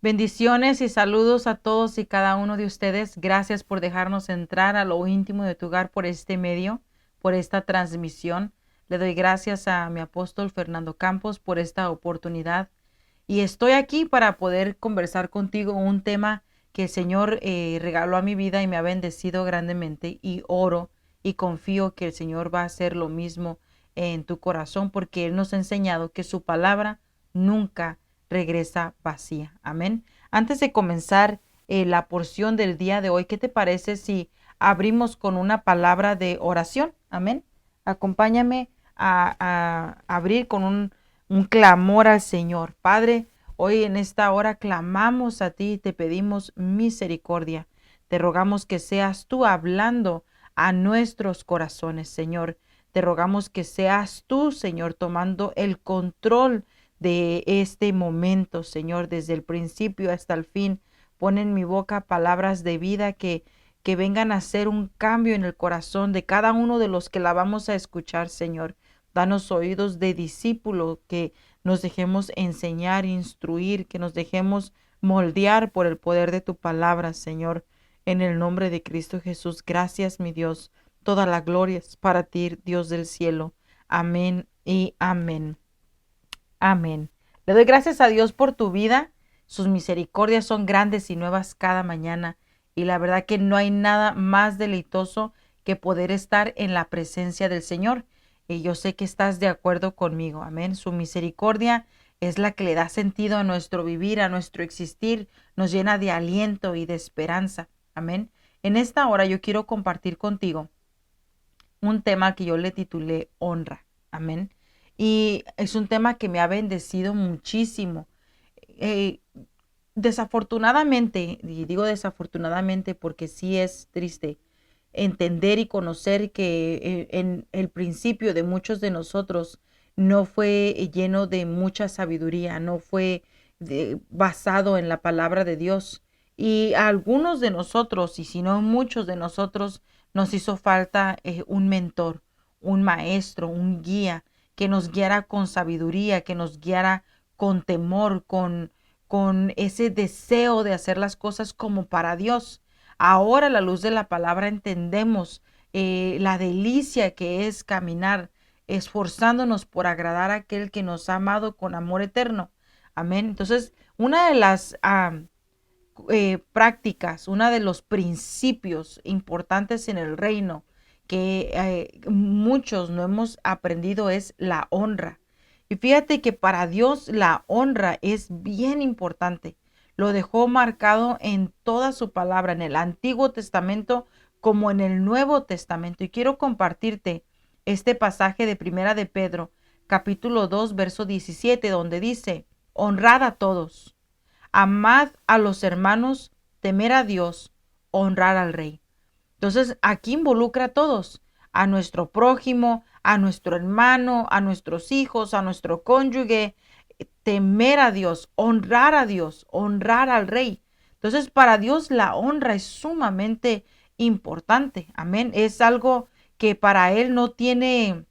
Bendiciones y saludos a todos y cada uno de ustedes. Gracias por dejarnos entrar a lo íntimo de tu hogar por este medio, por esta transmisión. Le doy gracias a mi apóstol Fernando Campos por esta oportunidad. Y estoy aquí para poder conversar contigo un tema que el Señor regaló a mi vida y me ha bendecido grandemente. Y oro y confío que el Señor va a hacer lo mismo en tu corazón porque Él nos ha enseñado que su palabra nunca regresa vacía. Amén. Antes de comenzar la porción del día de hoy, ¿qué te parece si abrimos con una palabra de oración? Amén. Acompáñame a abrir con un clamor al Señor. Padre, hoy en esta hora clamamos a ti y te pedimos misericordia. Te rogamos que seas tú hablando a nuestros corazones, Señor. Te rogamos que seas tú, Señor, tomando el control de este momento, Señor, desde el principio hasta el fin. Pon en mi boca palabras de vida que vengan a hacer un cambio en el corazón de cada uno de los que la vamos a escuchar, Señor. Danos oídos de discípulo, que nos dejemos enseñar, instruir, que nos dejemos moldear por el poder de tu palabra, Señor. En el nombre de Cristo Jesús, gracias, mi Dios. Toda la gloria es para ti, Dios del cielo. Amén y amén. Amén. Le doy gracias a Dios por tu vida. Sus misericordias son grandes y nuevas cada mañana. Y la verdad que no hay nada más deleitoso que poder estar en la presencia del Señor. Y yo sé que estás de acuerdo conmigo. Amén. Su misericordia es la que le da sentido a nuestro vivir, a nuestro existir. Nos llena de aliento y de esperanza. Amén. En esta hora yo quiero compartir contigo un tema que yo le titulé honra. Amén. Y es un tema que me ha bendecido muchísimo. Eh, Desafortunadamente, y digo desafortunadamente porque sí es triste, entender y conocer que en el principio de muchos de nosotros no fue lleno de mucha sabiduría, no fue basado en la palabra de Dios. Y a algunos de nosotros, y si no muchos de nosotros, nos hizo falta un mentor, un maestro, un guía que nos guiara con sabiduría, que nos guiara con temor, con ese deseo de hacer las cosas como para Dios. Ahora a la luz de la palabra entendemos la delicia que es caminar esforzándonos por agradar a aquel que nos ha amado con amor eterno. Amén. Entonces, una de las prácticas, uno de los principios importantes en el reino que muchos no hemos aprendido es la honra. Y fíjate que para Dios la honra es bien importante. Lo dejó marcado en toda su palabra, en el Antiguo Testamento como en el Nuevo Testamento. Y quiero compartirte este pasaje de Primera de Pedro, capítulo 2, verso 17, donde dice, honrad a todos, amad a los hermanos, temer a Dios, honrar al rey. Entonces, aquí involucra a todos, a nuestro prójimo, a nuestro hermano, a nuestros hijos, a nuestro cónyuge, temer a Dios, honrar al rey. Entonces, para Dios la honra es sumamente importante. Amén. Es algo que para Él no tiene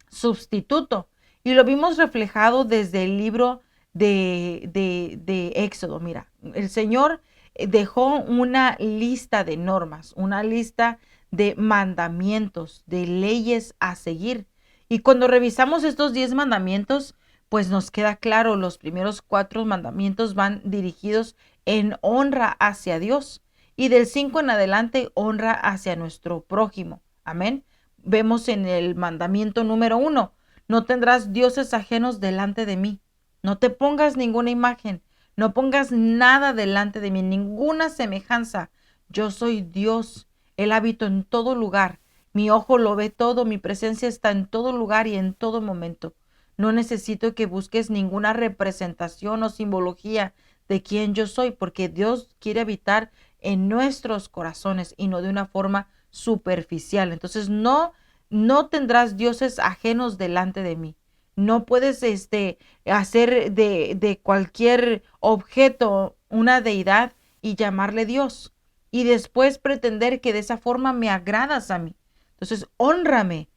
sustituto. Y lo vimos reflejado desde el libro de Éxodo. Mira, el Señor dejó una lista de normas, una lista de mandamientos, de leyes a seguir. Y cuando revisamos estos 10 mandamientos, pues nos queda claro, los primeros 4 mandamientos van dirigidos en honra hacia Dios. Y del 5 en adelante, honra hacia nuestro prójimo. Amén. Vemos en el mandamiento número 1, no tendrás dioses ajenos delante de mí. No te pongas ninguna imagen, no pongas nada delante de mí, ninguna semejanza. Yo soy Dios, Él habito en todo lugar. Mi ojo lo ve todo, mi presencia está en todo lugar y en todo momento. No necesito que busques ninguna representación o simbología de quién yo soy, porque Dios quiere habitar en nuestros corazones y no de una forma superficial. Entonces, no tendrás dioses ajenos delante de mí. No puedes hacer de cualquier objeto una deidad y llamarle Dios. Y después pretender que de esa forma me agradas a mí. Entonces, honrame,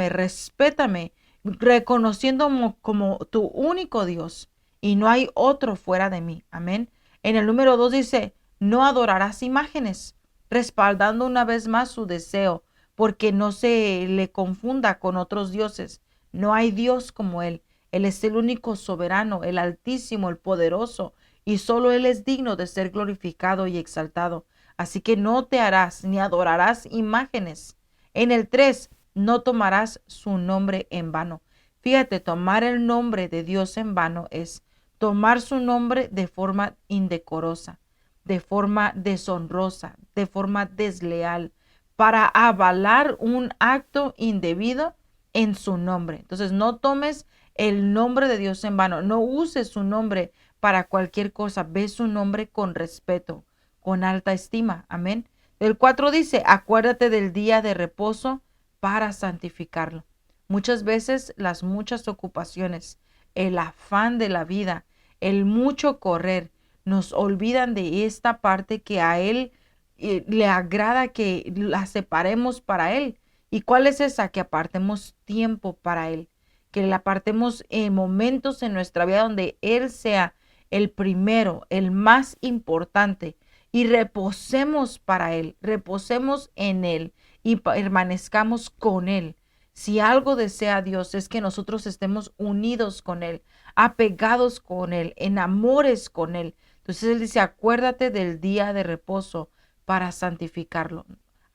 respétame, reconociéndome como tu único Dios y no hay otro fuera de mí. Amén. En el número 2 dice, no adorarás imágenes, respaldando una vez más su deseo, porque no se le confunda con otros dioses. No hay Dios como Él. Él es el único soberano, el altísimo, el poderoso, y solo Él es digno de ser glorificado y exaltado. Así que no te harás ni adorarás imágenes. En el 3, no tomarás su nombre en vano. Fíjate, tomar el nombre de Dios en vano es tomar su nombre de forma indecorosa, de forma deshonrosa, de forma desleal, para avalar un acto indebido en su nombre. Entonces, no tomes el nombre de Dios en vano, no uses su nombre para cualquier cosa, ve su nombre con respeto, con alta estima. Amén. El 4 dice, acuérdate del día de reposo para santificarlo. Muchas veces las muchas ocupaciones, el afán de la vida, el mucho correr, nos olvidan de esta parte que a Él le agrada que la separemos para Él. ¿Y cuál es esa? Que apartemos tiempo para Él, que le apartemos momentos en nuestra vida donde Él sea el primero, el más importante, y reposemos para Él, reposemos en Él y permanezcamos con Él. Si algo desea Dios es que nosotros estemos unidos con Él, apegados con Él, en amores con Él. Entonces Él dice, acuérdate del día de reposo para santificarlo.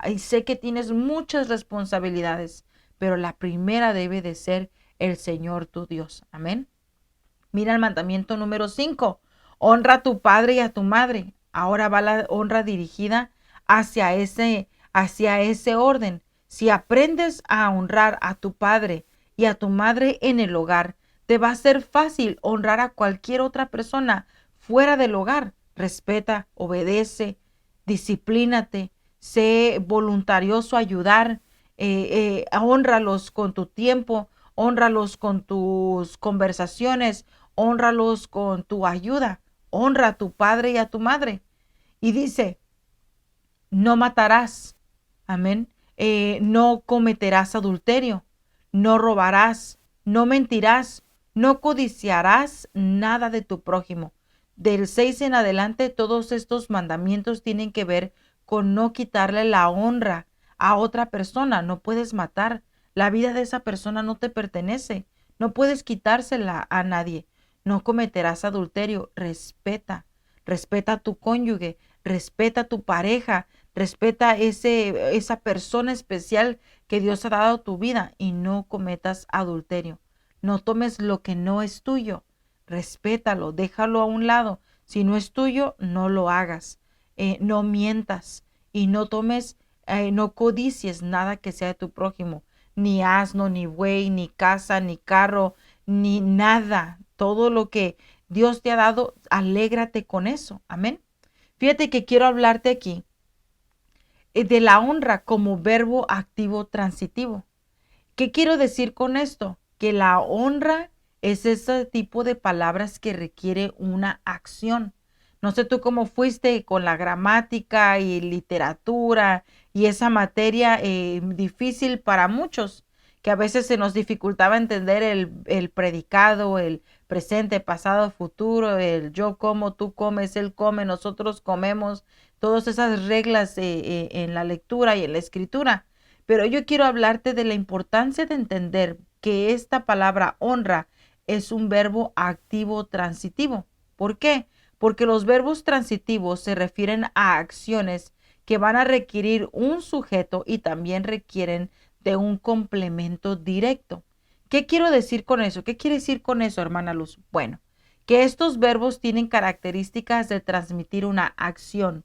Y sé que tienes muchas responsabilidades, pero la primera debe de ser el Señor tu Dios. Amén. Mira el mandamiento número 5. Honra a tu padre y a tu madre. Ahora va la honra dirigida hacia ese orden. Si aprendes a honrar a tu padre y a tu madre en el hogar, te va a ser fácil honrar a cualquier otra persona fuera del hogar. Respeta, obedece, disciplínate, sé voluntarioso a ayudar, hónralos con tu tiempo, hónralos con tus conversaciones, hónralos con tu ayuda, honra a tu padre y a tu madre. Y dice, no matarás, amén, no cometerás adulterio, no robarás, no mentirás, no codiciarás nada de tu prójimo. Del 6 en adelante, todos estos mandamientos tienen que ver con no quitarle la honra a otra persona. No puedes matar. La vida de esa persona no te pertenece. No puedes quitársela a nadie. No cometerás adulterio. Respeta. Respeta a tu cónyuge. Respeta a tu pareja. Respeta esa persona especial que Dios ha dado a tu vida y no cometas adulterio. No tomes lo que no es tuyo. Respétalo, déjalo a un lado. Si no es tuyo, no lo hagas. No mientas y no tomes, no codicies nada que sea de tu prójimo. Ni asno, ni buey, ni casa, ni carro, ni nada. Todo lo que Dios te ha dado, alégrate con eso. Amén. Fíjate que quiero hablarte aquí de la honra como verbo activo transitivo. ¿Qué quiero decir con esto? Que la honra es ese tipo de palabras que requiere una acción. No sé tú cómo fuiste con la gramática y literatura y esa materia difícil para muchos, que a veces se nos dificultaba entender el predicado, el presente, pasado, futuro, el yo como, tú comes, él come, nosotros comemos, todas esas reglas en la lectura y en la escritura. Pero yo quiero hablarte de la importancia de entender que esta palabra honra es un verbo activo transitivo. ¿Por qué? Porque los verbos transitivos se refieren a acciones que van a requerir un sujeto y también requieren de un complemento directo. ¿Qué quiero decir con eso? ¿Qué quiere decir con eso, hermana Luz? Bueno, que estos verbos tienen características de transmitir una acción.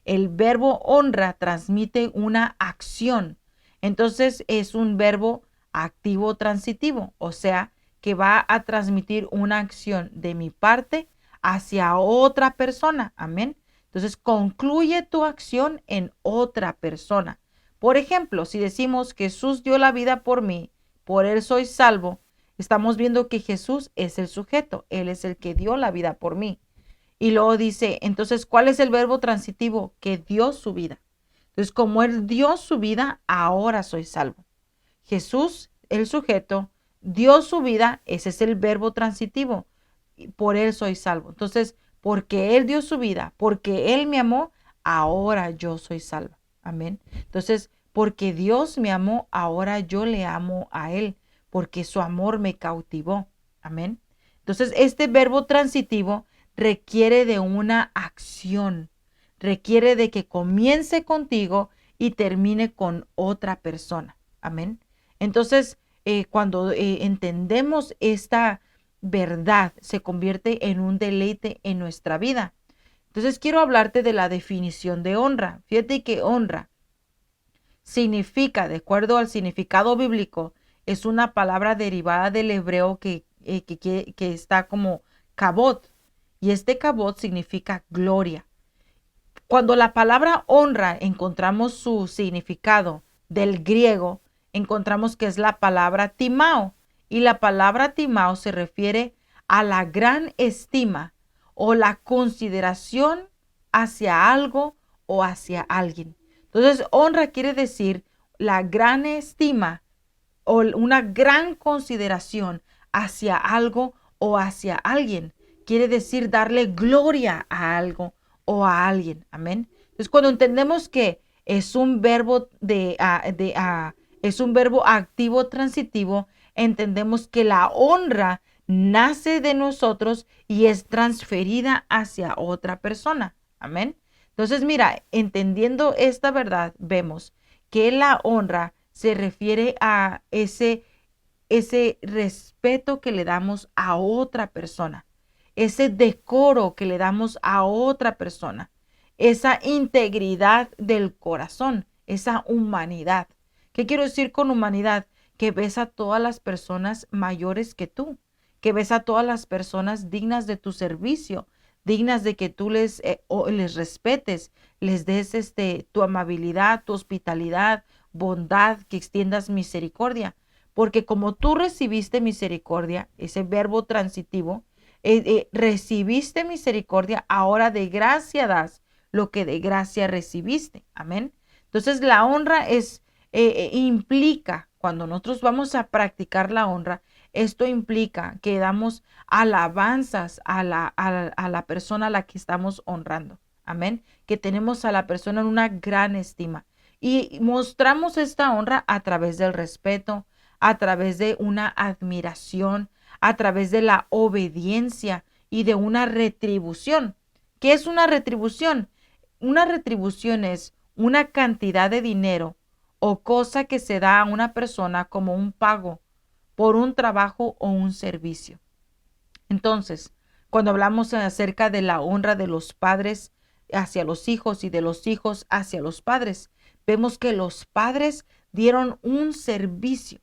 El verbo honra transmite una acción. Entonces es un verbo activo transitivo, o sea, que va a transmitir una acción de mi parte hacia otra persona. Amén. Entonces concluye tu acción en otra persona. Por ejemplo, si decimos Jesús dio la vida por mí, por él soy salvo, estamos viendo que Jesús es el sujeto, él es el que dio la vida por mí. Y luego dice, entonces, ¿cuál es el verbo transitivo? Que dio su vida. Entonces, como él dio su vida, ahora soy salvo. Jesús, el sujeto, dio su vida, ese es el verbo transitivo. por Él soy salvo. Entonces, porque Él dio su vida, porque Él me amó, ahora yo soy salva. Amén. Entonces, porque Dios me amó, ahora yo le amo a Él, porque su amor me cautivó. Amén. Entonces, este verbo transitivo requiere de una acción, requiere de que comience contigo y termine con otra persona. Amén. Entonces, cuando entendemos esta verdad, se convierte en un deleite en nuestra vida. Entonces, quiero hablarte de la definición de honra. Fíjate que honra significa, de acuerdo al significado bíblico, es una palabra derivada del hebreo que está como kabod. Y este kabod significa gloria. Cuando la palabra honra encontramos su significado del griego, encontramos que es la palabra timao. Y la palabra timao se refiere a la gran estima o la consideración hacia algo o hacia alguien. Entonces, honra quiere decir la gran estima o una gran consideración hacia algo o hacia alguien. Quiere decir darle gloria a algo o a alguien. Amén. Entonces, cuando entendemos que es un verbo es un verbo activo transitivo, entendemos que la honra nace de nosotros y es transferida hacia otra persona. Amén. Entonces, mira, entendiendo esta verdad, vemos que la honra se refiere a ese respeto que le damos a otra persona, ese decoro que le damos a otra persona, esa integridad del corazón, esa humanidad. ¿Qué quiero decir con humanidad? Que ves a todas las personas mayores que tú, que ves a todas las personas dignas de tu servicio, dignas de que tú les respetes, les des tu amabilidad, tu hospitalidad, bondad, que extiendas misericordia. Porque como tú recibiste misericordia, ese verbo transitivo, recibiste misericordia, ahora de gracia das lo que de gracia recibiste. Amén. Entonces la honra implica, cuando nosotros vamos a practicar la honra, esto implica que damos alabanzas a la persona a la que estamos honrando. Amén. Que tenemos a la persona en una gran estima. Y mostramos esta honra a través del respeto, a través de una admiración, a través de la obediencia y de una retribución. ¿Qué es una retribución? Una retribución es una cantidad de dinero o cosa que se da a una persona como un pago por un trabajo o un servicio. Entonces, cuando hablamos acerca de la honra de los padres hacia los hijos y de los hijos hacia los padres, vemos que los padres dieron un servicio.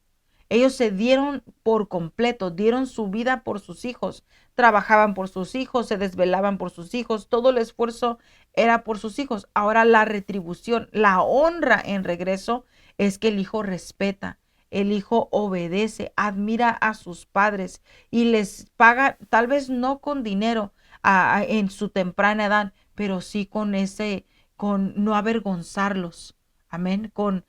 Ellos se dieron por completo, dieron su vida por sus hijos, trabajaban por sus hijos, se desvelaban por sus hijos, todo el esfuerzo era por sus hijos. Ahora la retribución, la honra en regreso es que el hijo respeta, el hijo obedece, admira a sus padres y les paga, tal vez no con dinero en su temprana edad, pero sí con no avergonzarlos. Amén. Con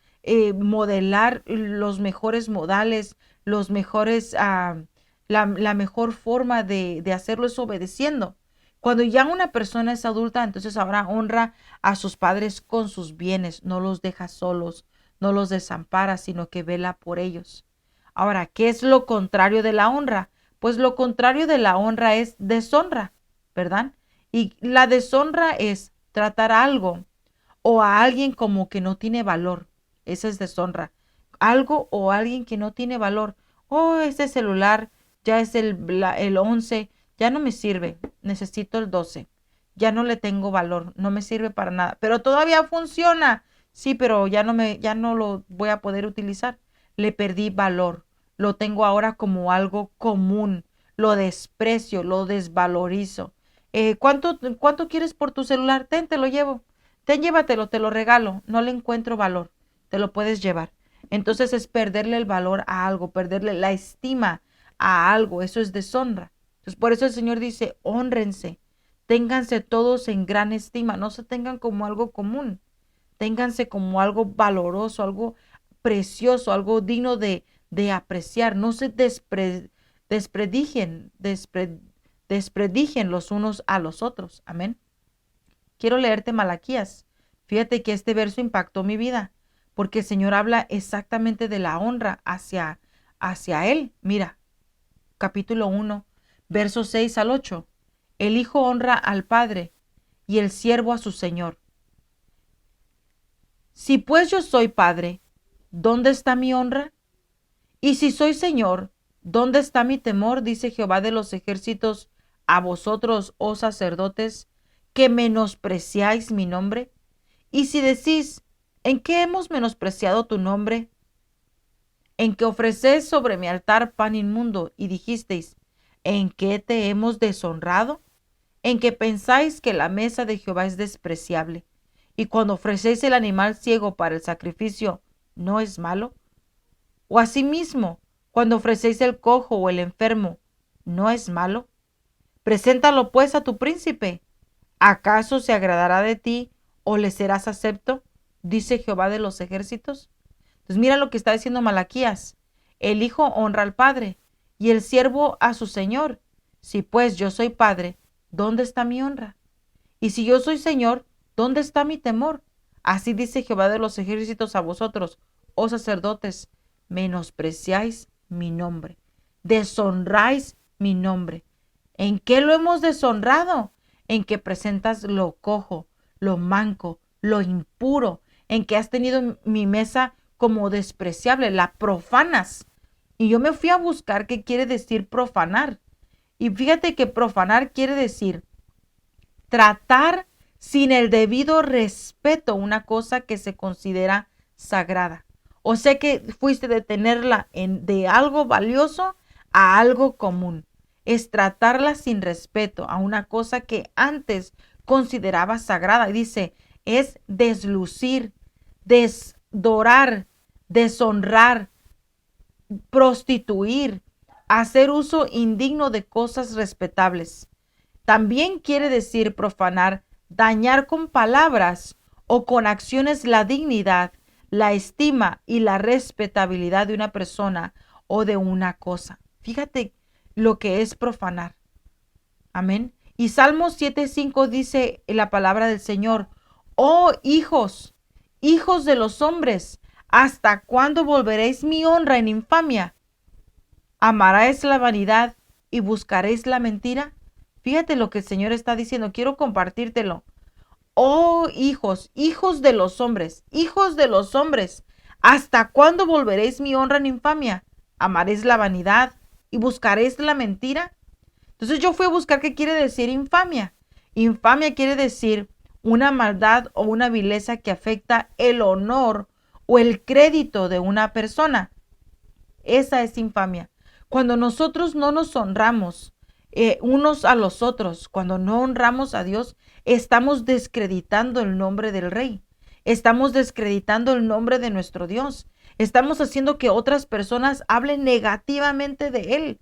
modelar los mejores modales, los mejores, la mejor forma de hacerlo es obedeciendo. Cuando ya una persona es adulta, entonces ahora honra a sus padres con sus bienes, no los deja solos, no los desampara, sino que vela por ellos. Ahora, ¿qué es lo contrario de la honra? Pues lo contrario de la honra es deshonra, ¿verdad? Y la deshonra es tratar algo o a alguien como que no tiene valor. Esa es deshonra. Algo o alguien que no tiene valor. Oh, este celular ya es el 11, ya no me sirve, necesito el 12. Ya no le tengo valor, no me sirve para nada, pero todavía funciona. Sí, pero ya no lo voy a poder utilizar. Le perdí valor. Lo tengo ahora como algo común. Lo desprecio, lo desvalorizo. ¿Cuánto quieres por tu celular? Ten, te lo llevo. Ten, llévatelo, te lo regalo. No le encuentro valor. Te lo puedes llevar. Entonces es perderle el valor a algo, perderle la estima a algo. Eso es deshonra. Entonces por eso el Señor dice, hónrense, ténganse todos en gran estima, no se tengan como algo común, ténganse como algo valoroso, algo precioso, algo digno de apreciar. No se despredigien, despredigien los unos a los otros. Amén. Quiero leerte Malaquías. Fíjate que este verso impactó mi vida, porque el Señor habla exactamente de la honra hacia Él. Mira, capítulo 1, versos 6 al 8. El hijo honra al padre y el siervo a su señor. Si pues yo soy padre, ¿dónde está mi honra? Y si soy señor, ¿dónde está mi temor? Dice Jehová de los ejércitos a vosotros, oh sacerdotes, que menospreciáis mi nombre. Y si decís, ¿en qué hemos menospreciado tu nombre? En que ofrecéis sobre mi altar pan inmundo, y dijisteis, ¿en qué te hemos deshonrado? En que pensáis que la mesa de Jehová es despreciable, y cuando ofrecéis el animal ciego para el sacrificio, ¿no es malo? O asimismo, cuando ofrecéis el cojo o el enfermo, ¿no es malo? Preséntalo pues a tu príncipe. ¿Acaso se agradará de ti o le serás acepto? Dice Jehová de los ejércitos. Entonces mira lo que está diciendo Malaquías. El hijo honra al padre y el siervo a su señor. Si pues yo soy padre, ¿dónde está mi honra? Y si yo soy señor, ¿dónde está mi temor? Así dice Jehová de los ejércitos a vosotros, oh sacerdotes, menospreciáis mi nombre, deshonráis mi nombre. ¿En qué lo hemos deshonrado? En que presentas lo cojo, lo manco, lo impuro, en que has tenido mi mesa como despreciable, la profanas. Y yo me fui a buscar qué quiere decir profanar. Y fíjate que profanar quiere decir tratar sin el debido respeto una cosa que se considera sagrada. O sea que fuiste de tenerla de algo valioso a algo común. Es tratarla sin respeto a una cosa que antes consideraba sagrada. Y dice, es deslucir, desdorar, deshonrar, prostituir, hacer uso indigno de cosas respetables. También quiere decir profanar, dañar con palabras o con acciones la dignidad, la estima y la respetabilidad de una persona o de una cosa. Fíjate lo que es profanar. Amén. Y Salmo 7:5 dice la palabra del Señor, oh hijos, hijos de los hombres, ¿hasta cuándo volveréis mi honra en infamia? ¿Amaréis la vanidad y buscaréis la mentira? Fíjate lo que el Señor está diciendo. Quiero compartírtelo. Oh hijos, hijos de los hombres, ¿hasta cuándo volveréis mi honra en infamia? ¿Amaréis la vanidad y buscaréis la mentira? Entonces yo fui a buscar qué quiere decir infamia. Infamia quiere decir una maldad o una vileza que afecta el honor o el crédito de una persona. Esa es infamia. Cuando nosotros no nos honramos unos a los otros, cuando no honramos a Dios, estamos descreditando el nombre del Rey. Estamos descreditando el nombre de nuestro Dios. Estamos haciendo que otras personas hablen negativamente de Él.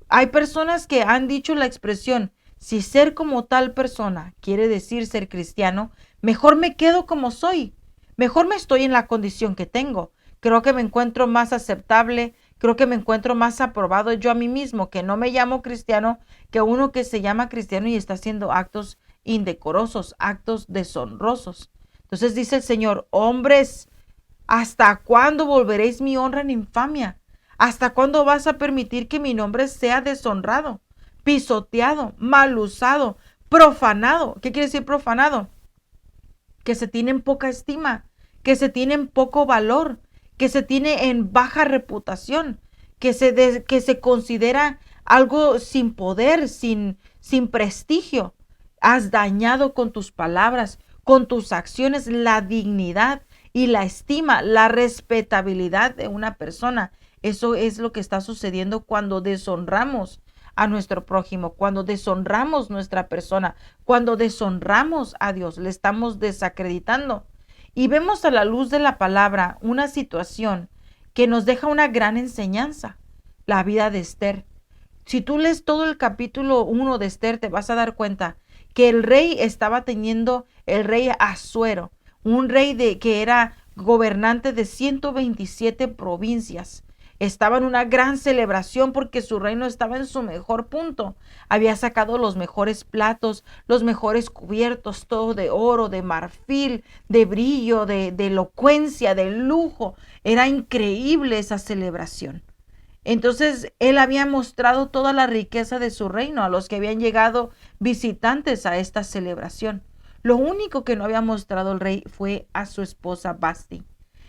Hay personas que han dicho la expresión, si ser como tal persona quiere decir ser cristiano, mejor me quedo como soy. Mejor me estoy en la condición que tengo. Creo que me encuentro más aceptable, creo que me encuentro más aprobado yo a mí mismo, que no me llamo cristiano, que uno que se llama cristiano y está haciendo actos indecorosos, actos deshonrosos. Entonces dice el Señor, hombres, ¿hasta cuándo volveréis mi honra en infamia? ¿Hasta cuándo vas a permitir que mi nombre sea deshonrado, pisoteado, mal usado, profanado? ¿Qué quiere decir profanado? Que se tienen poca estima, que se tienen poco valor, que se tiene en baja reputación, que se considera algo sin poder, sin prestigio. Has dañado con tus palabras, con tus acciones, la dignidad y la estima, la respetabilidad de una persona. Eso es lo que está sucediendo cuando deshonramos a nuestro prójimo, cuando deshonramos nuestra persona, cuando deshonramos a Dios, le estamos desacreditando. Y vemos a la luz de la palabra una situación que nos deja una gran enseñanza, la vida de Esther. Si tú lees todo el capítulo 1 de Esther, te vas a dar cuenta que el rey estaba teniendo, el rey Asuero, un rey que era gobernante de 127 provincias. estaba en una gran celebración porque su reino estaba en su mejor punto. Había sacado los mejores platos, los mejores cubiertos, todo de oro, de marfil, de brillo, de elocuencia, de lujo. Era increíble esa celebración. Entonces él había mostrado toda la riqueza de su reino a los que habían llegado visitantes a esta celebración. Lo único que no había mostrado el rey fue a su esposa Basti.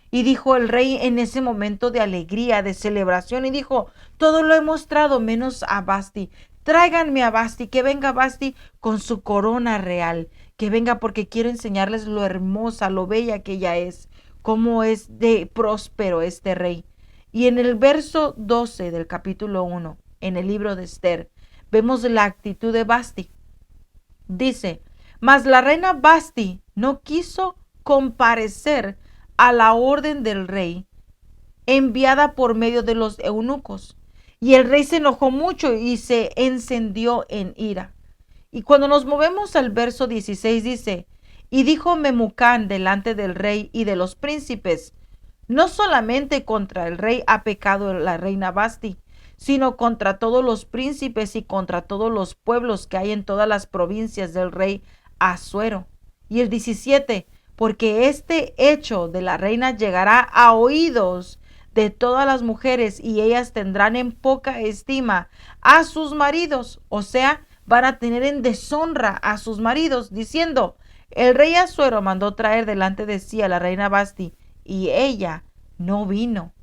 Y dijo el rey en ese momento de alegría, de celebración, y dijo, todo lo he mostrado menos a Basti. Tráiganme a Basti, que venga Basti con su corona real, que venga porque quiero enseñarles lo hermosa, lo bella que ella es, cómo es de próspero este rey. Y en el verso 12 del capítulo 1, en el libro de Esther, vemos la actitud de Basti. Dice, mas la reina Basti no quiso comparecer a la orden del rey enviada por medio de los eunucos. Y el rey se enojó mucho y se encendió en ira. Y cuando nos movemos al verso 16 dice, y dijo Memucán delante del rey y de los príncipes, no solamente contra el rey ha pecado la reina Basti, sino contra todos los príncipes y contra todos los pueblos que hay en todas las provincias del rey Asuero. Y el 17, porque este hecho de la reina llegará a oídos de todas las mujeres y ellas tendrán en poca estima a sus maridos, o sea, van a tener en deshonra a sus maridos, diciendo, el rey Asuero mandó traer delante de sí a la reina Basti, y ella no vino.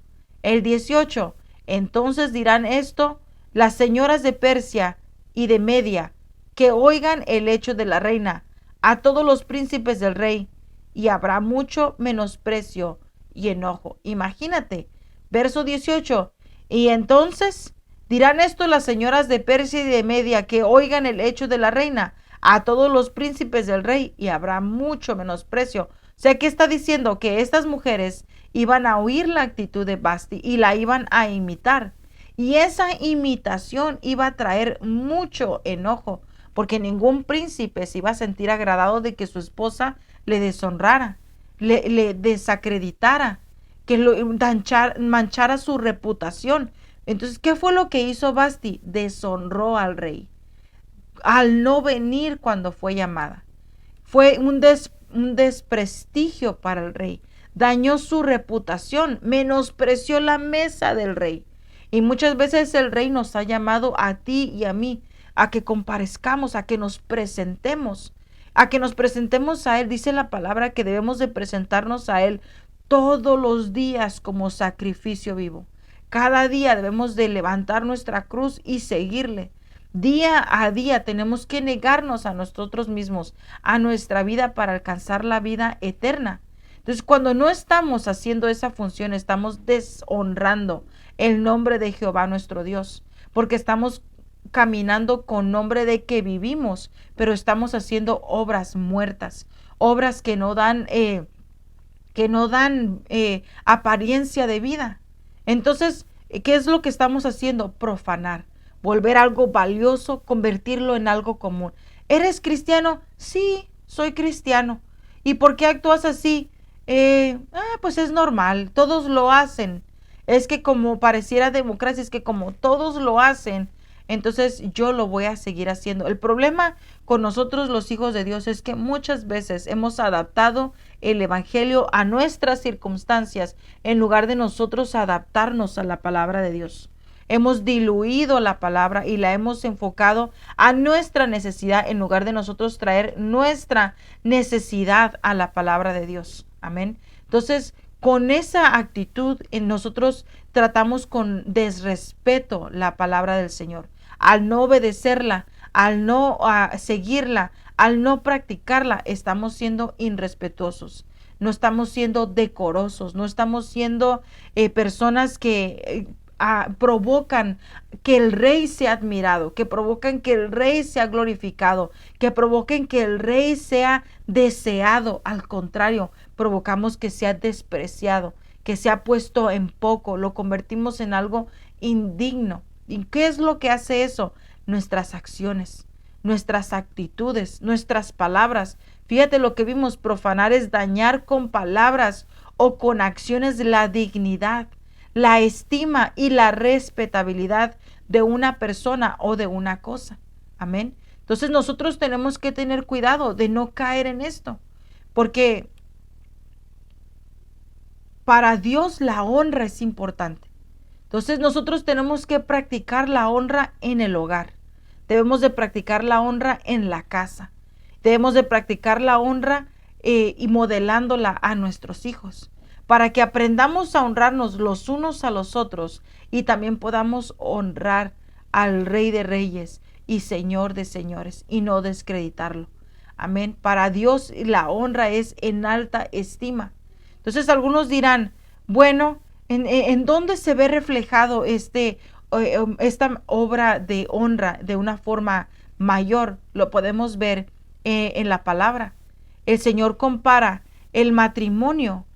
El 18, entonces dirán esto las señoras de Persia y de Media, que oigan el hecho de la reina, a todos los príncipes del rey, y habrá mucho menosprecio y enojo. Imagínate, verso 18, y entonces dirán esto las señoras de Persia y de Media, que oigan el hecho de la reina, a todos los príncipes del rey, y habrá mucho menosprecio. O sea, ¿qué está diciendo? Que estas mujeres iban a oír la actitud de Basti y la iban a imitar. Y esa imitación iba a traer mucho enojo, porque ningún príncipe se iba a sentir agradado de que su esposa le deshonrara, le desacreditara, que manchara su reputación. Entonces, ¿qué fue lo que hizo Basti? Deshonró al rey al no venir cuando fue llamada. Fue un desprestigio para el rey. Dañó su reputación, menospreció la mesa del rey. Y muchas veces el rey nos ha llamado a ti y a mí a que comparezcamos, a que nos presentemos, a él. Dice la palabra que debemos de presentarnos a él todos los días como sacrificio vivo. Cada día debemos de levantar nuestra cruz y seguirle. Día a día tenemos que negarnos a nosotros mismos, a nuestra vida para alcanzar la vida eterna. Entonces, cuando no estamos haciendo esa función, estamos deshonrando el nombre de Jehová nuestro Dios, porque estamos caminando con nombre de que vivimos, pero estamos haciendo obras muertas, obras que no dan apariencia de vida. Entonces, ¿qué es lo que estamos haciendo? Profanar, volver algo valioso, convertirlo en algo común. ¿Eres cristiano? Sí, soy cristiano. ¿Y por qué actúas así? Pues es normal, todos lo hacen. Es que como pareciera democracia, es que como todos lo hacen, entonces yo lo voy a seguir haciendo. El problema con nosotros los hijos de Dios es que muchas veces hemos adaptado el evangelio a nuestras circunstancias en lugar de nosotros adaptarnos a la palabra de Dios. Hemos diluido la palabra y la hemos enfocado a nuestra necesidad en lugar de nosotros traer nuestra necesidad a la palabra de Dios. Amén. Entonces, con esa actitud nosotros tratamos con desrespeto la palabra del Señor. Al no obedecerla, al no seguirla, al no practicarla, estamos siendo irrespetuosos. No estamos siendo decorosos, no estamos siendo personas que provocan que el rey sea admirado, que provocan que el rey sea glorificado, que provoquen que el rey sea deseado. Al contrario, provocamos que sea despreciado, que sea puesto en poco, lo convertimos en algo indigno. ¿Y qué es lo que hace eso? Nuestras acciones, nuestras actitudes, nuestras palabras. Fíjate lo que vimos, profanar es dañar con palabras o con acciones la dignidad la estima y la respetabilidad de una persona o de una cosa. Amén. Entonces nosotros tenemos que tener cuidado de no caer en esto, porque para Dios la honra es importante. Entonces nosotros tenemos que practicar la honra en el hogar. Debemos de practicar la honra en la casa. Debemos de practicar la honra y modelándola a nuestros hijos, para que aprendamos a honrarnos los unos a los otros y también podamos honrar al Rey de Reyes y Señor de Señores y no descreditarlo. Amén. Para Dios la honra es en alta estima. Entonces algunos dirán, bueno, ¿en dónde se ve reflejado esta obra de honra de una forma mayor? Lo podemos ver en la palabra. El Señor compara el matrimonio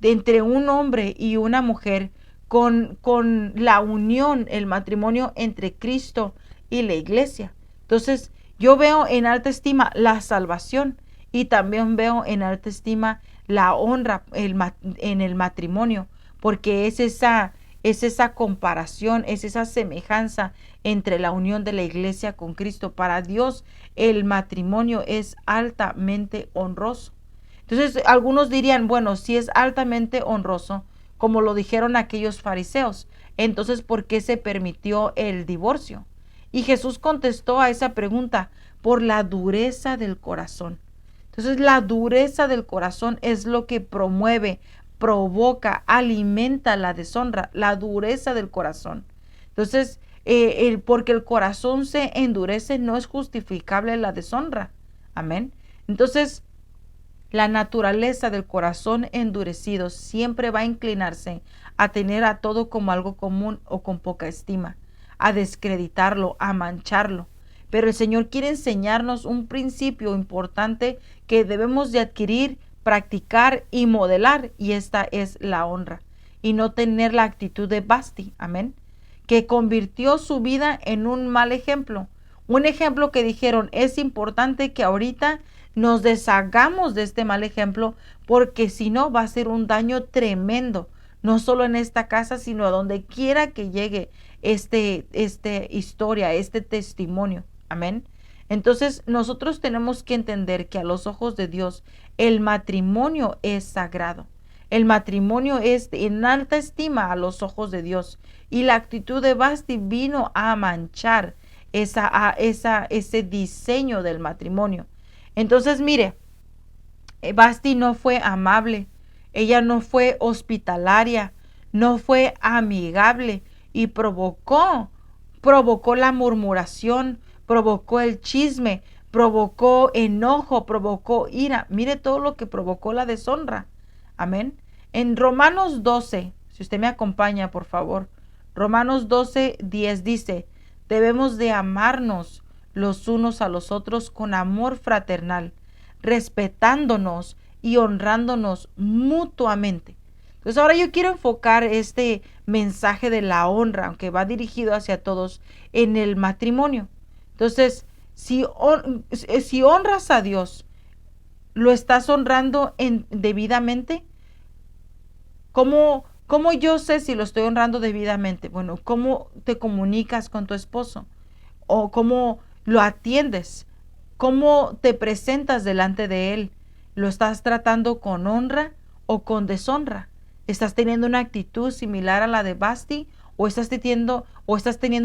entre un hombre y una mujer con la unión, el matrimonio entre Cristo y la iglesia. Entonces, yo veo en alta estima la salvación y también veo en alta estima la honra en el matrimonio, porque es esa comparación, es esa semejanza entre la unión de la iglesia con Cristo. Para Dios, el matrimonio es altamente honroso. Entonces, algunos dirían, bueno, si es altamente honroso, como lo dijeron aquellos fariseos, entonces, ¿por qué se permitió el divorcio? Y Jesús contestó a esa pregunta, por la dureza del corazón. Entonces, la dureza del corazón es lo que promueve, provoca, alimenta la deshonra, la dureza del corazón. Entonces, porque el corazón se endurece, no es justificable la deshonra. Amén. Entonces, la naturaleza del corazón endurecido siempre va a inclinarse a tener a todo como algo común o con poca estima, a descreditarlo, a mancharlo. Pero el Señor quiere enseñarnos un principio importante que debemos de adquirir, practicar y modelar, y esta es la honra, y no tener la actitud de Basti, amén, que convirtió su vida en un mal ejemplo. Un ejemplo que dijeron, es importante que ahorita nos deshagamos de este mal ejemplo, porque si no va a ser un daño tremendo, no solo en esta casa, sino a donde quiera que llegue este historia, este testimonio. Amén. Entonces nosotros tenemos que entender que a los ojos de Dios el matrimonio es sagrado. El matrimonio es en alta estima a los ojos de Dios. Y la actitud de Basti vino a manchar ese diseño del matrimonio. Entonces, mire, Basti no fue amable, ella no fue hospitalaria, no fue amigable y provocó la murmuración, provocó el chisme, provocó enojo, provocó ira. Mire todo lo que provocó la deshonra. Amén. En Romanos 12, si usted me acompaña, por favor. Romanos 12:10 dice, debemos de amarnos los unos a los otros con amor fraternal, respetándonos y honrándonos mutuamente. Entonces ahora yo quiero enfocar este mensaje de la honra, aunque va dirigido hacia todos, en el matrimonio. Entonces, si honras a Dios, ¿lo estás honrando debidamente? ¿Cómo yo sé si lo estoy honrando debidamente? Bueno, ¿cómo te comunicas con tu esposo? ¿O cómo lo atiendes? ¿Cómo te presentas delante de él? ¿Lo estás tratando con honra o con deshonra? ¿Estás teniendo una actitud similar a la de Basti? ¿O estás teniendo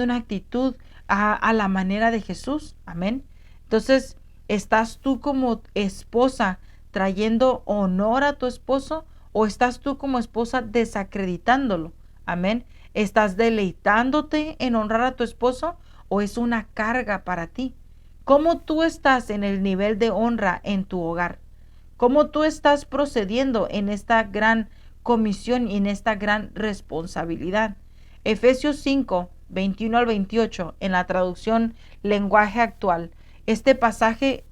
una actitud a la manera de Jesús? Amén. Entonces, ¿estás tú como esposa trayendo honor a tu esposo? ¿O estás tú como esposa desacreditándolo? Amén. ¿Estás deleitándote en honrar a tu esposo o es una carga para ti? ¿Cómo tú estás en el nivel de honra en tu hogar? ¿Cómo tú estás procediendo en esta gran comisión y en esta gran responsabilidad? Efesios 5:21 al 28, en la traducción lenguaje actual, este pasaje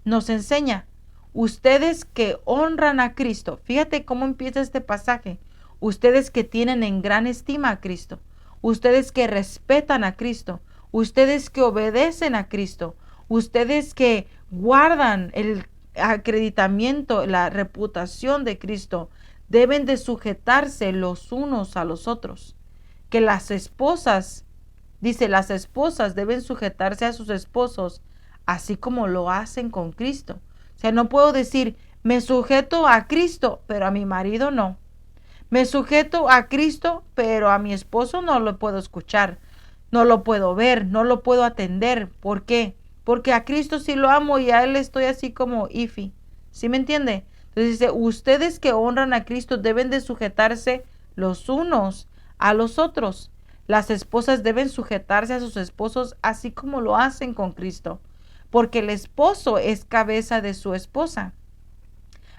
nos enseña: ustedes que honran a Cristo, fíjate cómo empieza este pasaje, ustedes que tienen en gran estima a Cristo, ustedes que respetan a Cristo, ustedes que obedecen a Cristo, ustedes que guardan el acreditamiento, la reputación de Cristo, deben de sujetarse los unos a los otros. Que las esposas, dice, las esposas deben sujetarse a sus esposos, así como lo hacen con Cristo. O sea, no puedo decir, me sujeto a Cristo, pero a mi marido no. Me sujeto a Cristo, pero a mi esposo no lo puedo escuchar, no lo puedo ver, no lo puedo atender. ¿Por qué? Porque a Cristo sí lo amo y a Él estoy así como ifi. ¿Sí me entiende? Entonces dice, ustedes que honran a Cristo deben de sujetarse los unos a los otros. Las esposas deben sujetarse a sus esposos así como lo hacen con Cristo, porque el esposo es cabeza de su esposa,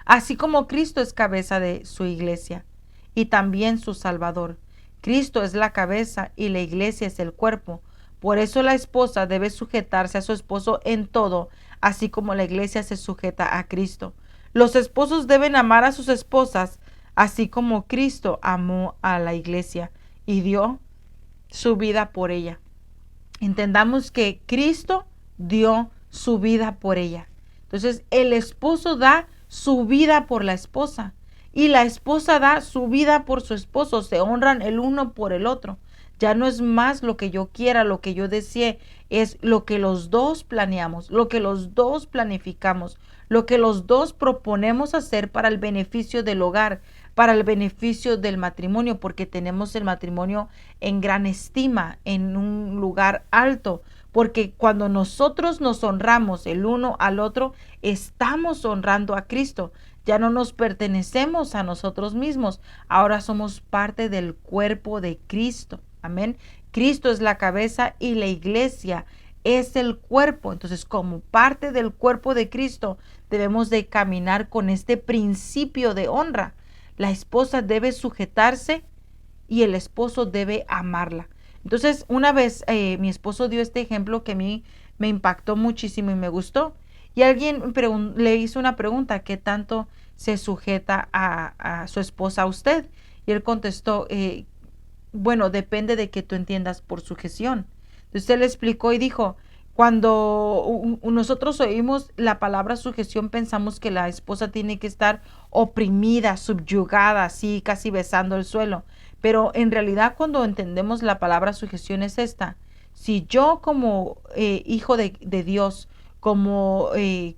así como Cristo es cabeza de su iglesia y también su Salvador. Cristo es la cabeza y la iglesia es el cuerpo. Por eso la esposa debe sujetarse a su esposo en todo, así como la iglesia se sujeta a Cristo. Los esposos deben amar a sus esposas, así como Cristo amó a la iglesia y dio su vida por ella. Entendamos que Cristo dio su vida por ella. Entonces, el esposo da su vida por la esposa y la esposa da su vida por su esposo. Se honran el uno por el otro. Ya no es más lo que yo quiera, lo que yo desee, es lo que los dos planeamos, lo que los dos planificamos, lo que los dos proponemos hacer para el beneficio del hogar, para el beneficio del matrimonio, porque tenemos el matrimonio en gran estima, en un lugar alto, porque cuando nosotros nos honramos el uno al otro, estamos honrando a Cristo. Ya no nos pertenecemos a nosotros mismos, ahora somos parte del cuerpo de Cristo. Amén. Cristo es la cabeza y la iglesia es el cuerpo. Entonces, como parte del cuerpo de Cristo, debemos de caminar con este principio de honra. La esposa debe sujetarse y el esposo debe amarla. Entonces, una vez mi esposo dio este ejemplo que a mí me impactó muchísimo y me gustó. Y alguien le hizo una pregunta, ¿qué tanto se sujeta a su esposa a usted? Y él contestó, bueno, depende de que tú entiendas por sujeción. Entonces él explicó y dijo, cuando nosotros oímos la palabra sujeción, pensamos que la esposa tiene que estar oprimida, subyugada, así casi besando el suelo. Pero en realidad cuando entendemos la palabra sujeción es esta. Si yo como hijo de Dios, como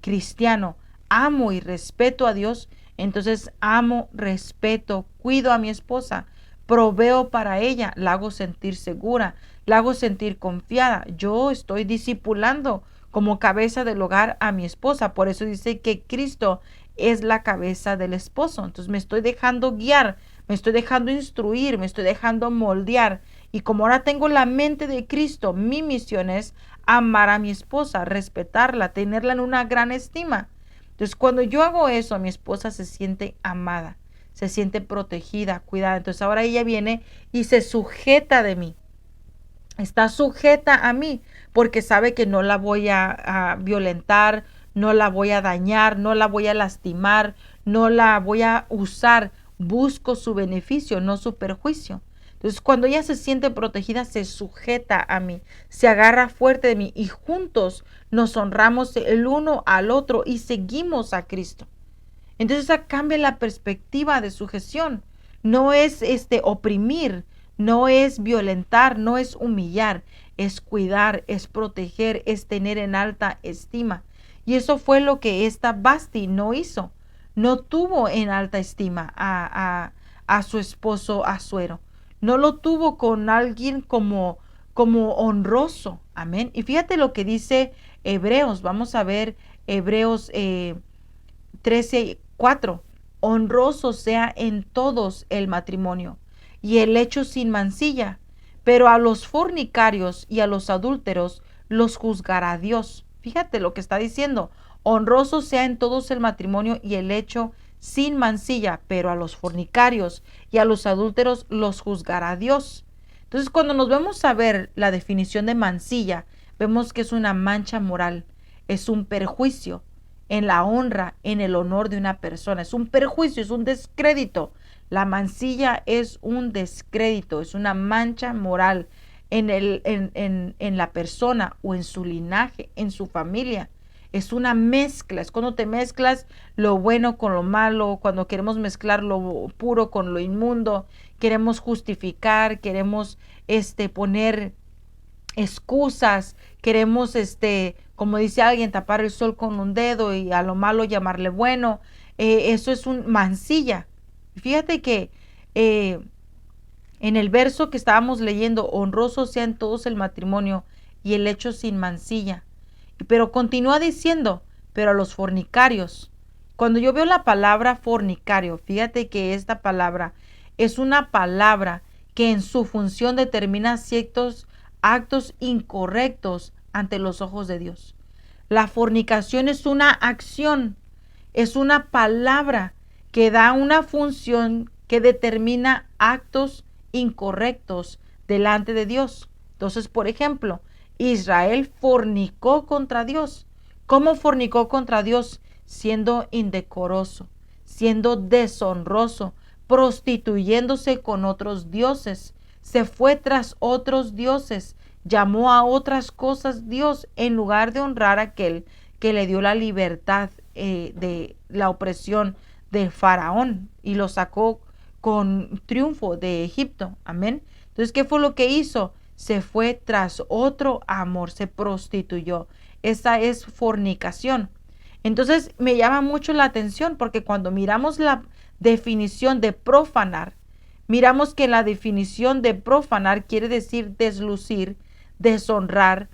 cristiano, amo y respeto a Dios, entonces amo, respeto, cuido a mi esposa, proveo para ella, la hago sentir segura, la hago sentir confiada. Yo estoy discipulando como cabeza del hogar a mi esposa. Por eso dice que Cristo es la cabeza del esposo. Entonces me estoy dejando guiar, me estoy dejando instruir, me estoy dejando moldear. Y como ahora tengo la mente de Cristo, mi misión es amar a mi esposa, respetarla, tenerla en una gran estima. Entonces cuando yo hago eso, mi esposa se siente amada, se siente protegida, cuidada. Entonces ahora ella viene y se sujeta de mí. Está sujeta a mí porque sabe que no la voy a violentar, no la voy a dañar, no la voy a lastimar, no la voy a usar. Busco su beneficio, no su perjuicio. Entonces, cuando ella se siente protegida, se sujeta a mí, se agarra fuerte de mí y juntos nos honramos el uno al otro y seguimos a Cristo. Entonces, esa cambia la perspectiva de sujeción. No es oprimir, no es violentar, no es humillar, es cuidar, es proteger, es tener en alta estima. Y eso fue lo que esta Basti no hizo. No tuvo en alta estima a su esposo Asuero. No lo tuvo con alguien como honroso. Amén. Y fíjate lo que dice Hebreos. Vamos a ver Hebreos 13:4. Honroso sea en todos el matrimonio y el hecho sin mancilla, pero a los fornicarios y a los adúlteros los juzgará Dios. Fíjate lo que está diciendo. Honroso sea en todos el matrimonio y el hecho sin mancilla, pero a los fornicarios y a los adúlteros los juzgará Dios. Entonces, cuando nos vemos a ver la definición de mancilla, vemos que es una mancha moral, es un perjuicio en la honra, en el honor de una persona. Es un perjuicio, es un descrédito. La mancilla es un descrédito, es una mancha moral en la persona o en su linaje, en su familia. Es una mezcla, es cuando te mezclas lo bueno con lo malo, cuando queremos mezclar lo puro con lo inmundo, queremos justificar, queremos poner excusas, queremos como dice alguien, tapar el sol con un dedo y a lo malo llamarle bueno. Eso es un mancilla. Fíjate que eh, en el verso que estábamos leyendo, honroso sea en todos el matrimonio y el hecho sin mancilla. Pero continúa diciendo, pero a los fornicarios. Cuando yo veo la palabra fornicario, fíjate que esta palabra es una palabra que en su función determina ciertos actos incorrectos ante los ojos de Dios. La fornicación es una acción, es una palabra que da una función que determina actos incorrectos delante de Dios. Entonces, por ejemplo, Israel fornicó contra Dios. ¿Cómo fornicó contra Dios? Siendo indecoroso, siendo deshonroso, prostituyéndose con otros dioses. Se fue tras otros dioses, llamó a otras cosas Dios en lugar de honrar a aquel que le dio la libertad de la opresión de Faraón y lo sacó con triunfo de Egipto. Amén. Entonces, ¿qué fue lo que hizo? Se fue tras otro amor, se prostituyó. Esa es fornicación. Entonces, me llama mucho la atención porque cuando miramos la definición de profanar, miramos que la definición de profanar quiere decir deslucir, deshonrar,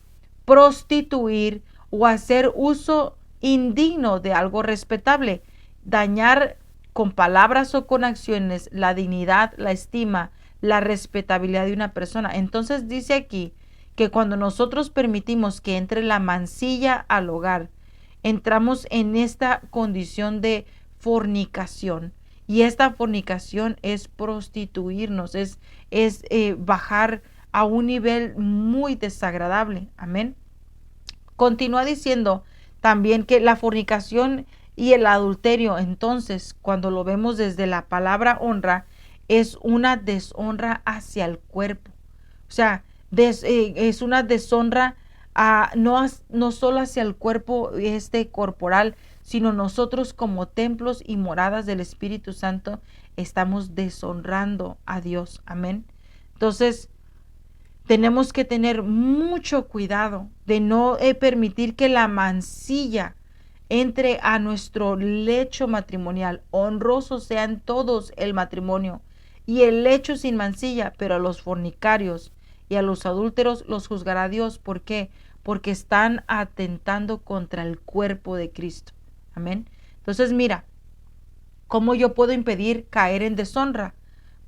prostituir o hacer uso indigno de algo respetable, dañar con palabras o con acciones la dignidad, la estima, la respetabilidad de una persona. Entonces dice aquí que cuando nosotros permitimos que entre la mancilla al hogar, entramos en esta condición de fornicación. Y esta fornicación es prostituirnos, es bajar a un nivel muy desagradable. Amén. Continúa diciendo también que la fornicación y el adulterio, entonces, cuando lo vemos desde la palabra honra, es una deshonra hacia el cuerpo. O sea, es una deshonra no solo hacia el cuerpo corporal, sino nosotros como templos y moradas del Espíritu Santo estamos deshonrando a Dios. Amén. Entonces, tenemos que tener mucho cuidado de no permitir que la mancilla entre a nuestro lecho matrimonial. Honrosos sean todos el matrimonio y el lecho sin mancilla, pero a los fornicarios y a los adúlteros los juzgará Dios. ¿Por qué? Porque están atentando contra el cuerpo de Cristo. Amén. Entonces, mira, ¿cómo yo puedo impedir caer en deshonra?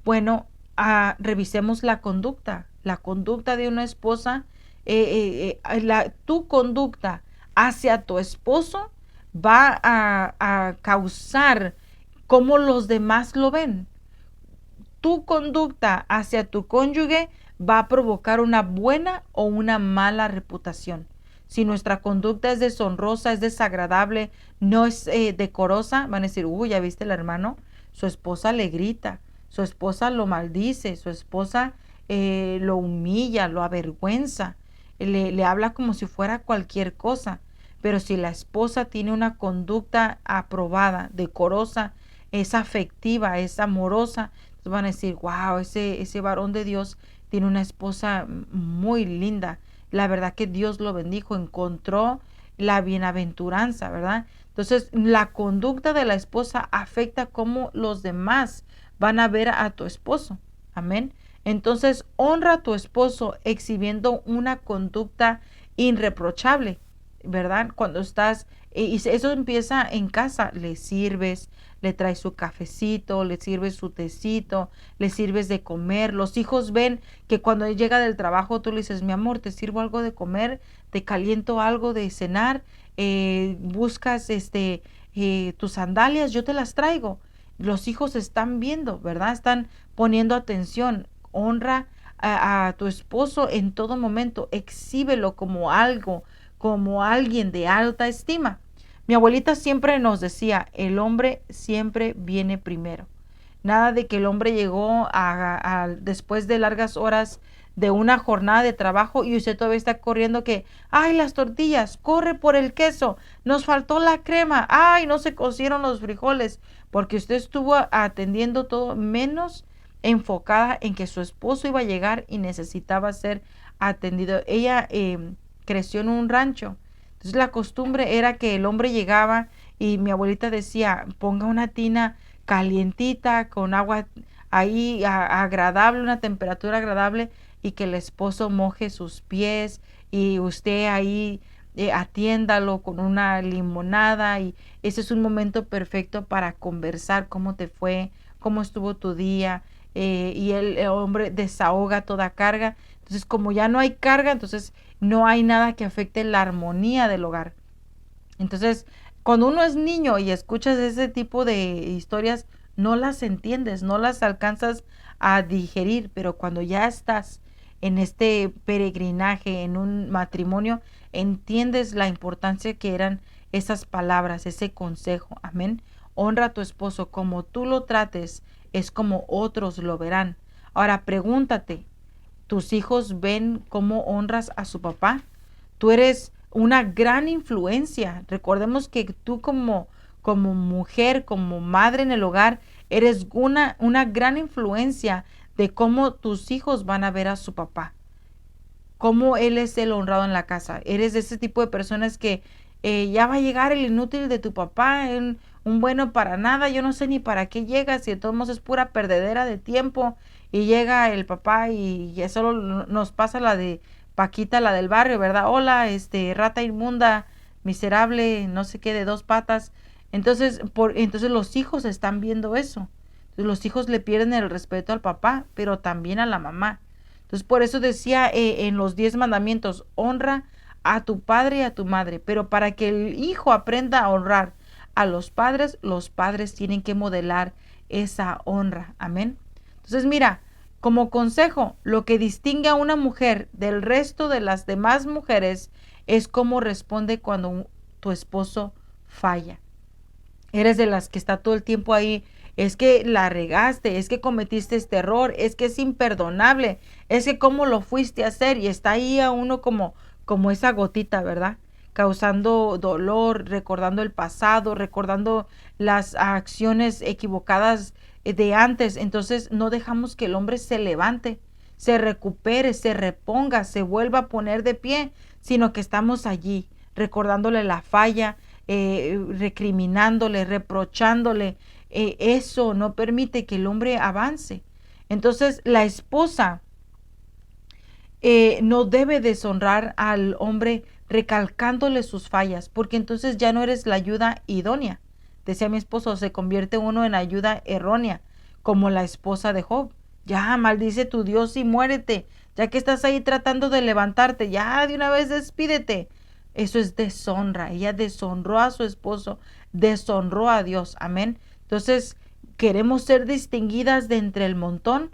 Bueno, revisemos la conducta de una esposa. Tu conducta hacia tu esposo va a causar cómo los demás lo ven. Tu conducta hacia tu cónyuge va a provocar una buena o una mala reputación. Si nuestra conducta es deshonrosa, es desagradable, no es decorosa, van a decir, uy, ya viste el hermano, su esposa le grita, su esposa lo maldice, su esposa lo humilla, lo avergüenza, le habla como si fuera cualquier cosa. Pero si la esposa tiene una conducta aprobada, decorosa, es afectiva, es amorosa, entonces van a decir, wow, ese varón de Dios tiene una esposa muy linda. La verdad que Dios lo bendijo, encontró la bienaventuranza, ¿verdad? Entonces, la conducta de la esposa afecta cómo los demás van a ver a tu esposo. Amén. Entonces, honra a tu esposo exhibiendo una conducta irreprochable, ¿verdad? Cuando estás, y eso empieza en casa, le sirves, le traes su cafecito, le sirves su tecito, le sirves de comer. Los hijos ven que cuando él llega del trabajo tú le dices, mi amor, te sirvo algo de comer, te caliento algo de cenar, buscas tus sandalias, yo te las traigo. Los hijos están viendo, ¿verdad? Están poniendo atención. Honra a tu esposo en todo momento, exhíbelo como algo, como alguien de alta estima. Mi abuelita siempre nos decía, el hombre siempre viene primero. Nada de que el hombre llegó después de largas horas de una jornada de trabajo y usted todavía está corriendo que, ay, las tortillas, corre por el queso, nos faltó la crema, ay, no se cocieron los frijoles, porque usted estuvo atendiendo todo menos enfocada en que su esposo iba a llegar y necesitaba ser atendido. Ella creció en un rancho, entonces la costumbre era que el hombre llegaba y mi abuelita decía, ponga una tina calientita con agua ahí agradable, una temperatura agradable y que el esposo moje sus pies y usted ahí atiéndalo con una limonada y ese es un momento perfecto para conversar cómo te fue, cómo estuvo tu día y el hombre desahoga toda carga. Entonces, como ya no hay carga, entonces no hay nada que afecte la armonía del hogar. Entonces, cuando uno es niño y escuchas ese tipo de historias, no las entiendes, no las alcanzas a digerir, pero cuando ya estás en este peregrinaje, en un matrimonio, entiendes la importancia que eran esas palabras, ese consejo. Amén. Honra a tu esposo como tú lo trates, es como otros lo verán. Ahora pregúntate, ¿tus hijos ven cómo honras a su papá? Tú eres una gran influencia. Recordemos que tú como mujer, como madre en el hogar, eres una gran influencia de cómo tus hijos van a ver a su papá, cómo él es el honrado en la casa. Eres de ese tipo de personas que ya va a llegar el inútil de tu papá, un bueno para nada, yo no sé ni para qué llega, si de todos modos es pura perdedera de tiempo y llega el papá y ya solo nos pasa la de Paquita, la del barrio, ¿verdad? Hola, rata inmunda, miserable, no sé qué, de dos patas. Entonces los hijos están viendo eso. Entonces los hijos le pierden el respeto al papá, pero también a la mamá. Entonces, por eso decía en los 10 mandamientos, honra a tu padre y a tu madre. Pero para que el hijo aprenda a honrar a los padres tienen que modelar esa honra. Amén. Entonces, mira, como consejo, lo que distingue a una mujer del resto de las demás mujeres es cómo responde cuando tu esposo falla. Eres de las que está todo el tiempo ahí, es que la regaste, es que cometiste este error, es que es imperdonable, es que cómo lo fuiste a hacer y está ahí a uno como esa gotita, ¿verdad? Causando dolor, recordando el pasado, recordando las acciones equivocadas de antes. Entonces no dejamos que el hombre se levante, se recupere, se reponga, se vuelva a poner de pie, sino que estamos allí recordándole la falla, recriminándole, reprochándole. Eso no permite que el hombre avance. Entonces la esposa no debe deshonrar al hombre recalcándole sus fallas, porque entonces ya no eres la ayuda idónea. Decía mi esposo, se convierte uno en ayuda errónea, como la esposa de Job. Ya, maldice tu Dios y muérete, ya que estás ahí tratando de levantarte, ya de una vez despídete. Eso es deshonra. Ella deshonró a su esposo, deshonró a Dios. Amén. Entonces, queremos ser distinguidas de entre el montón.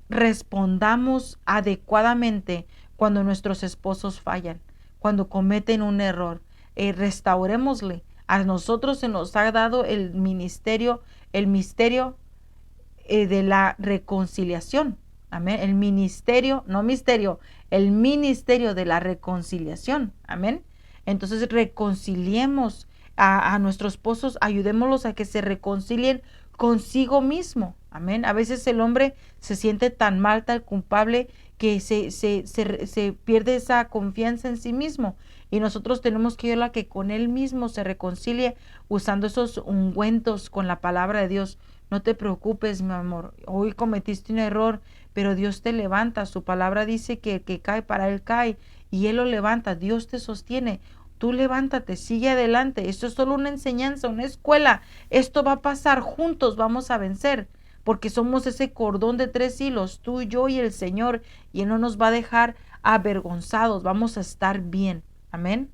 Respondamos adecuadamente cuando nuestros esposos fallan, cuando cometen un error. Restaurémosle. A nosotros se nos ha dado el misterio de la reconciliación. Amén. El ministerio, no misterio, el ministerio de la reconciliación. Amén. Entonces reconciliemos a nuestros esposos, ayudémoslos a que se reconcilien consigo mismo. Amén. A veces el hombre se siente tan mal, tan culpable, que se pierde esa confianza en sí mismo. Y nosotros tenemos que ayudarla a que con él mismo se reconcilie usando esos ungüentos con la palabra de Dios. No te preocupes, mi amor. Hoy cometiste un error, pero Dios te levanta. Su palabra dice que el que cae para él cae y él lo levanta. Dios te sostiene. Tú levántate, sigue adelante. Esto es solo una enseñanza, una escuela. Esto va a pasar, juntos vamos a vencer, porque somos ese cordón de 3 hilos, tú, yo y el Señor, y Él no nos va a dejar avergonzados, vamos a estar bien. Amén.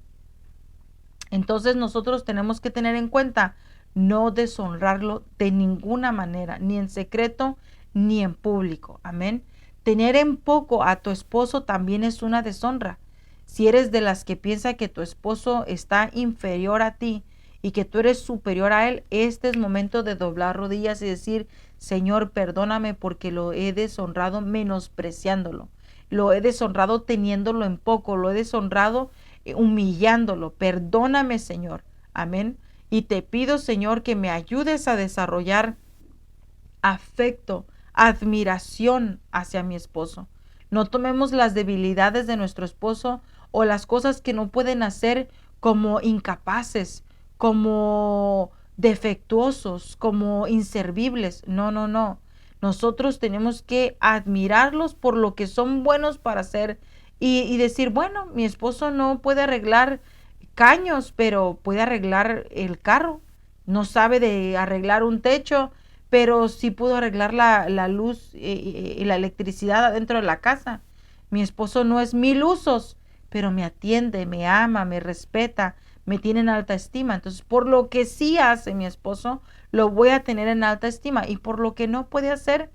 Entonces nosotros tenemos que tener en cuenta no deshonrarlo de ninguna manera, ni en secreto, ni en público. Amén. Tener en poco a tu esposo también es una deshonra. Si eres de las que piensa que tu esposo está inferior a ti y que tú eres superior a él, este es momento de doblar rodillas y decir, Señor, perdóname porque lo he deshonrado menospreciándolo. lo he deshonrado teniéndolo en poco, lo he deshonrado humillándolo. Perdóname, Señor. Amén. Y te pido, Señor, que me ayudes a desarrollar afecto, admiración hacia mi esposo. No tomemos las debilidades de nuestro esposo o las cosas que no pueden hacer como incapaces, como defectuosos, como inservibles. No, no, no. Nosotros tenemos que admirarlos por lo que son buenos para hacer y decir, bueno, mi esposo no puede arreglar caños, pero puede arreglar el carro. No sabe de arreglar un techo, pero sí pudo arreglar la luz y la electricidad adentro de la casa. Mi esposo no es mil usos, pero me atiende, me ama, me respeta, me tiene en alta estima. Entonces, por lo que sí hace mi esposo, lo voy a tener en alta estima. Y por lo que no puede hacer,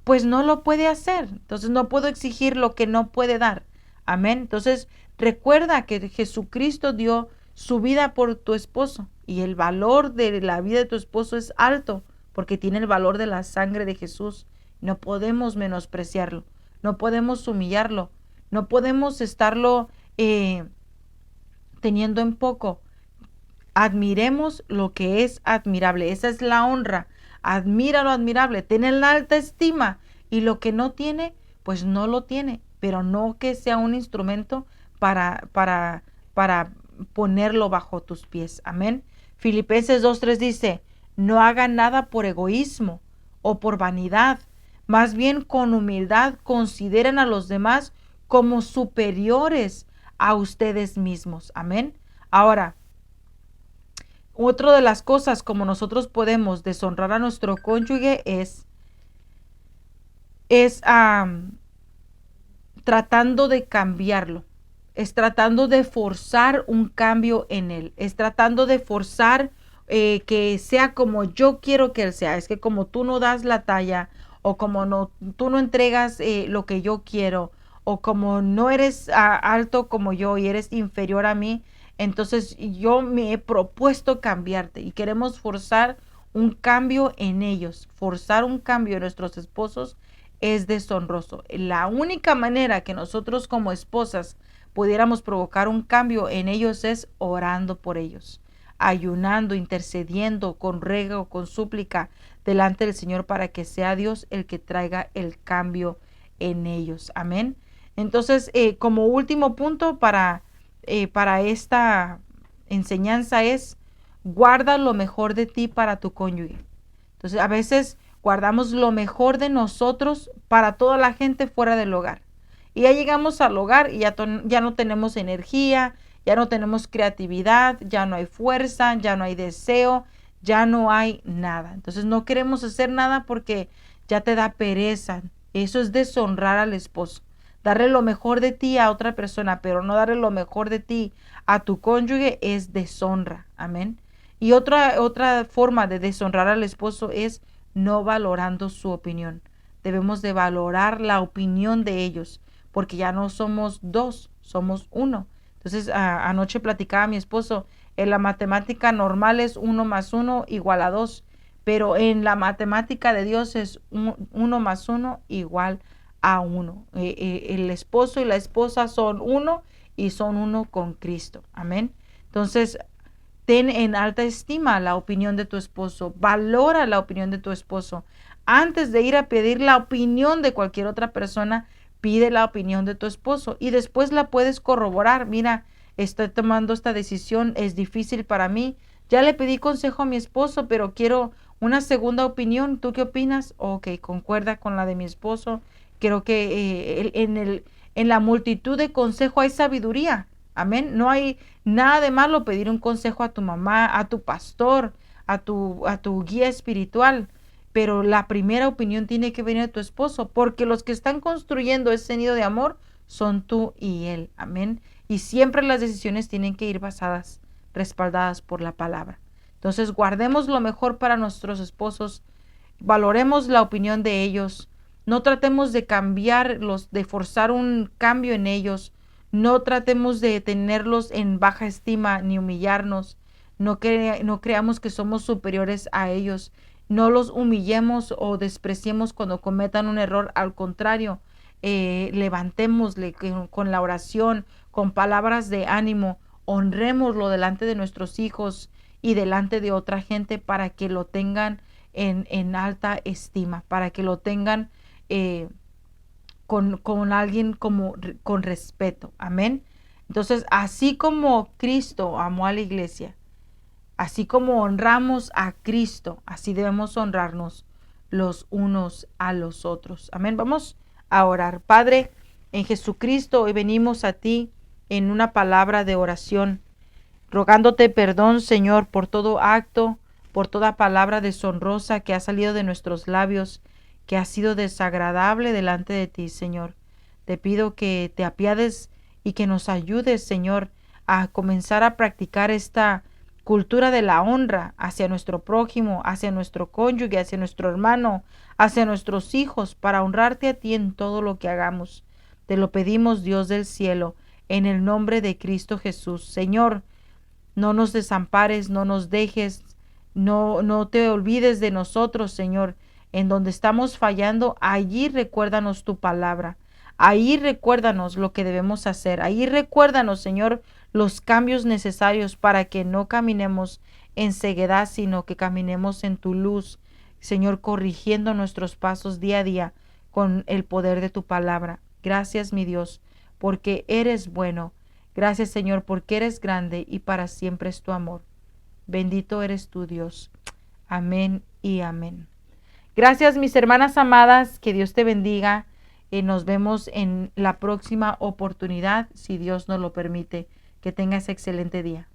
pues no lo puede hacer. Entonces, no puedo exigir lo que no puede dar. Amén. Entonces, recuerda que Jesucristo dio su vida por tu esposo y el valor de la vida de tu esposo es alto porque tiene el valor de la sangre de Jesús. No podemos menospreciarlo, no podemos humillarlo, no podemos estarlo teniendo en poco. Admiremos lo que es admirable, esa es la honra. Admira lo admirable, ten en alta estima y lo que no tiene, pues no lo tiene, pero no que sea un instrumento para ponerlo bajo tus pies. Amén. Filipenses 2:3 dice, no hagan nada por egoísmo o por vanidad, más bien con humildad consideren a los demás como superiores a ustedes mismos. Amén. Ahora, otra de las cosas como nosotros podemos deshonrar a nuestro cónyuge es tratando de cambiarlo, es tratando de forzar un cambio en él, es tratando de forzar que sea como yo quiero que él sea. Es que como tú no das la talla o como no, tú no entregas lo que yo quiero o como no eres alto como yo y eres inferior a mí, entonces yo me he propuesto cambiarte y queremos forzar un cambio en ellos. Forzar un cambio en nuestros esposos es deshonroso. La única manera que nosotros como esposas pudiéramos provocar un cambio en ellos es orando por ellos, ayunando, intercediendo con ruego, con súplica delante del Señor para que sea Dios el que traiga el cambio en ellos. Amén. Entonces, como último punto para esta enseñanza es guarda lo mejor de ti para tu cónyuge. Entonces, a veces guardamos lo mejor de nosotros para toda la gente fuera del hogar. Y ya llegamos al hogar y ya no tenemos energía, ya no tenemos creatividad, ya no hay fuerza, ya no hay deseo, ya no hay nada. Entonces no queremos hacer nada porque ya te da pereza. Eso es deshonrar al esposo. Darle lo mejor de ti a otra persona, pero no darle lo mejor de ti a tu cónyuge es deshonra. Amén. Y otra forma de deshonrar al esposo es no valorando su opinión. Debemos de valorar la opinión de ellos, porque ya no somos dos, somos uno. Entonces, anoche platicaba a mi esposo, en la matemática normal es 1 más 1 igual a 2, pero en la matemática de Dios es 1 más 1 igual a 1. El esposo y la esposa son uno y son uno con Cristo. Amén. Entonces, ten en alta estima la opinión de tu esposo, valora la opinión de tu esposo. Antes de ir a pedir la opinión de cualquier otra persona, pide la opinión de tu esposo y después la puedes corroborar. Mira, estoy tomando esta decisión, es difícil para mí. Ya le pedí consejo a mi esposo, pero quiero una segunda opinión. ¿Tú qué opinas? Ok, concuerda con la de mi esposo. Creo que en la multitud de consejos hay sabiduría. Amén. No hay nada de malo pedir un consejo a tu mamá, a tu pastor, a tu guía espiritual. Pero la primera opinión tiene que venir de tu esposo, porque los que están construyendo ese nido de amor son tú y él. Amén. Y siempre las decisiones tienen que ir basadas, respaldadas por la palabra. Entonces, guardemos lo mejor para nuestros esposos, valoremos la opinión de ellos, no tratemos de cambiarlos, de forzar un cambio en ellos, no tratemos de tenerlos en baja estima ni humillarnos, no creamos que somos superiores a ellos, no los humillemos o despreciemos cuando cometan un error, al contrario, levantémosle con la oración, con palabras de ánimo, honrémoslo delante de nuestros hijos y delante de otra gente para que lo tengan en alta estima, para que lo tengan con alguien como con respeto. Amén. Entonces, así como Cristo amó a la iglesia, así como honramos a Cristo, así debemos honrarnos los unos a los otros. Amén. Vamos a orar. Padre, en Jesucristo, hoy venimos a ti en una palabra de oración, rogándote perdón, Señor, por todo acto, por toda palabra deshonrosa que ha salido de nuestros labios, que ha sido desagradable delante de ti, Señor. Te pido que te apiades y que nos ayudes, Señor, a comenzar a practicar esta cultura de la honra hacia nuestro prójimo, hacia nuestro cónyuge, hacia nuestro hermano, hacia nuestros hijos, para honrarte a ti en todo lo que hagamos. Te lo pedimos, Dios del cielo, en el nombre de Cristo Jesús. Señor, no nos desampares, no nos dejes, no te olvides de nosotros, Señor. En donde estamos fallando, allí recuérdanos tu palabra. Ahí recuérdanos lo que debemos hacer. Ahí recuérdanos, Señor, los cambios necesarios para que no caminemos en ceguedad, sino que caminemos en tu luz, Señor, corrigiendo nuestros pasos día a día con el poder de tu palabra. Gracias, mi Dios, porque eres bueno. Gracias, Señor, porque eres grande y para siempre es tu amor. Bendito eres tú, Dios. Amén y amén. Gracias, mis hermanas amadas. Que Dios te bendiga. Nos vemos en la próxima oportunidad, si Dios nos lo permite. Que tengas excelente día.